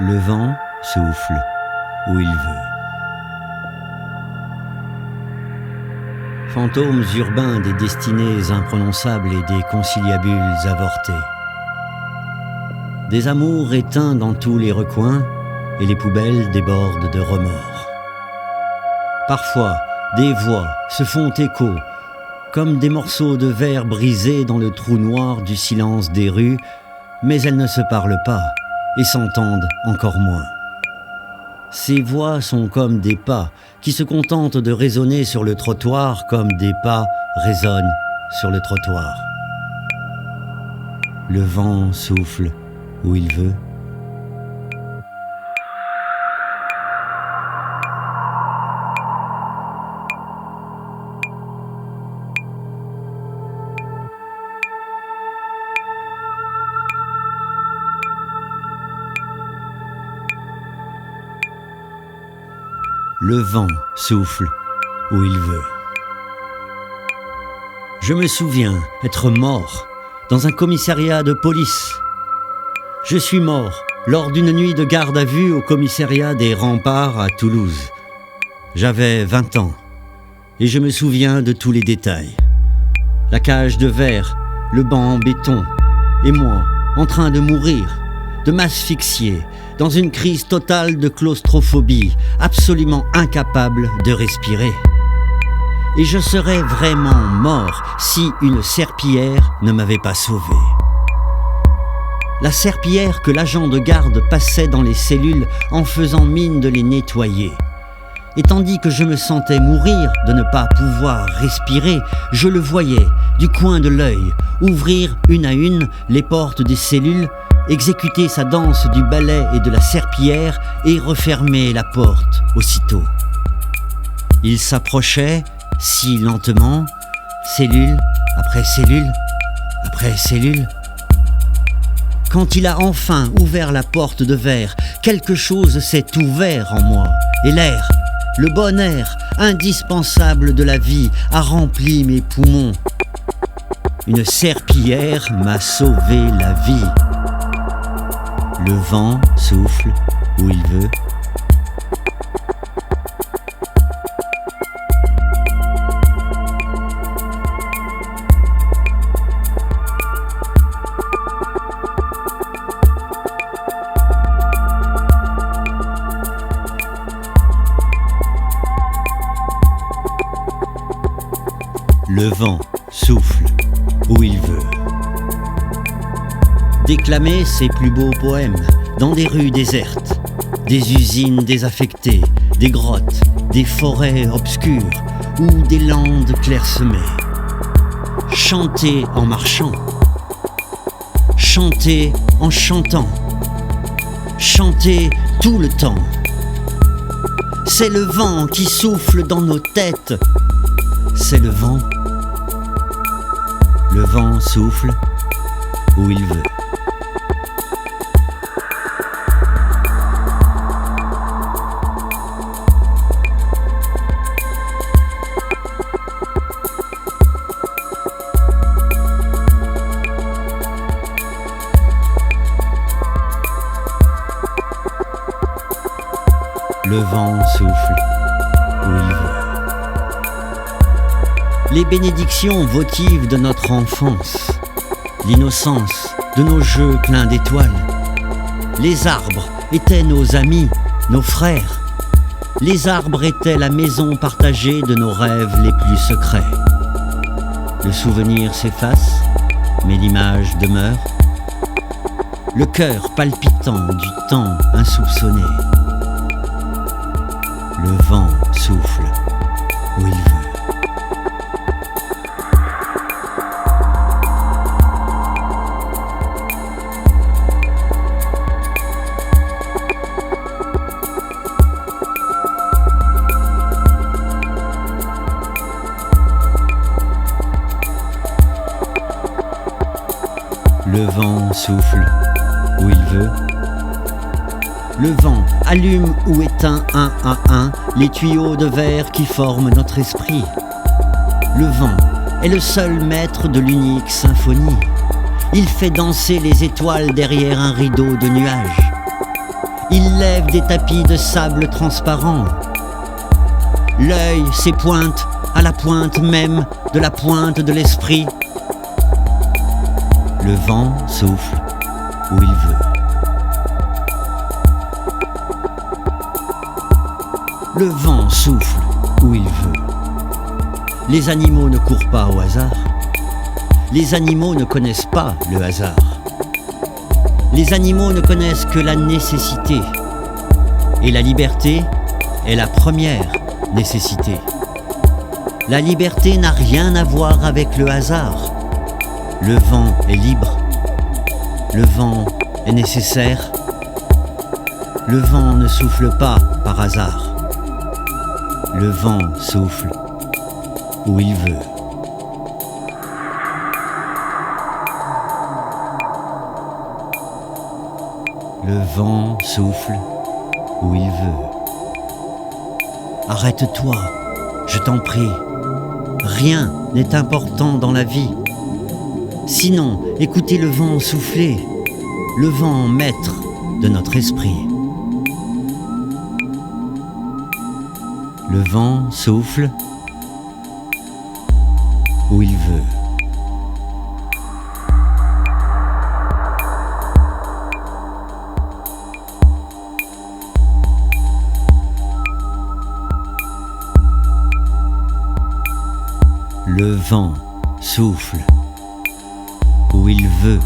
Le vent souffle où il veut. Fantômes urbains des destinées imprononçables et des conciliabules avortés. Des amours éteints dans tous les recoins et les poubelles débordent de remords. Parfois, des voix se font écho, comme des morceaux de verre brisés dans le trou noir du silence des rues, mais elles ne se parlent pas et s'entendent encore moins. Ces voix sont comme des pas qui se contentent de résonner sur le trottoir comme des pas résonnent sur le trottoir. Le vent souffle où il veut. Le vent souffle où il veut. Je me souviens être mort dans un commissariat de police. Je suis mort lors d'une nuit de garde à vue au commissariat des Remparts à Toulouse. J'avais 20 ans et je me souviens de tous les détails. La cage de verre, le banc en béton et moi en train de mourir, de m'asphyxier dans une crise totale de claustrophobie, absolument incapable de respirer. Et je serais vraiment mort si une serpillière ne m'avait pas sauvé. La serpillière que l'agent de garde passait dans les cellules en faisant mine de les nettoyer. Et tandis que je me sentais mourir de ne pas pouvoir respirer, je le voyais du coin de l'œil ouvrir une à une les portes des cellules, exécuter sa danse du balai et de la serpillière et refermer la porte aussitôt. Il s'approchait si lentement, cellule après cellule après cellule. Quand il a enfin ouvert la porte de verre, quelque chose s'est ouvert en moi et l'air, le bon air indispensable de la vie a rempli mes poumons. Une serpillière m'a sauvé la vie. Le vent souffle où il veut. Le vent souffle où il veut. Déclamer ses plus beaux poèmes dans des rues désertes, des usines désaffectées, des grottes, des forêts obscures ou des landes clairsemées. Chanter en marchant, chanter en chantant, chanter tout le temps. C'est le vent qui souffle dans nos têtes, c'est le vent. Le vent souffle où il veut. Le vent souffle où il veut. Les bénédictions votives de notre enfance, l'innocence de nos jeux pleins d'étoiles. Les arbres étaient nos amis, nos frères. Les arbres étaient la maison partagée de nos rêves les plus secrets. Le souvenir s'efface, mais l'image demeure. Le cœur palpitant du temps insoupçonné. Le vent souffle où il veut. Le vent souffle où il veut. Le vent allume ou éteint un à un les tuyaux de verre qui forment notre esprit. Le vent est le seul maître de l'unique symphonie. Il fait danser les étoiles derrière un rideau de nuages. Il lève des tapis de sable transparent. L'œil s'épointe à la pointe même de la pointe de l'esprit. Le vent souffle où il veut. Le vent souffle où il veut. Les animaux ne courent pas au hasard. Les animaux ne connaissent pas le hasard. Les animaux ne connaissent que la nécessité. Et la liberté est la première nécessité. La liberté n'a rien à voir avec le hasard. Le vent est libre. Le vent est nécessaire. Le vent ne souffle pas par hasard. Le vent souffle où il veut. Le vent souffle où il veut. Arrête-toi, je t'en prie. Rien n'est important dans la vie. Sinon, écoutez le vent souffler, le vent maître de notre esprit. Le vent souffle où il veut. Le vent souffle où il veut.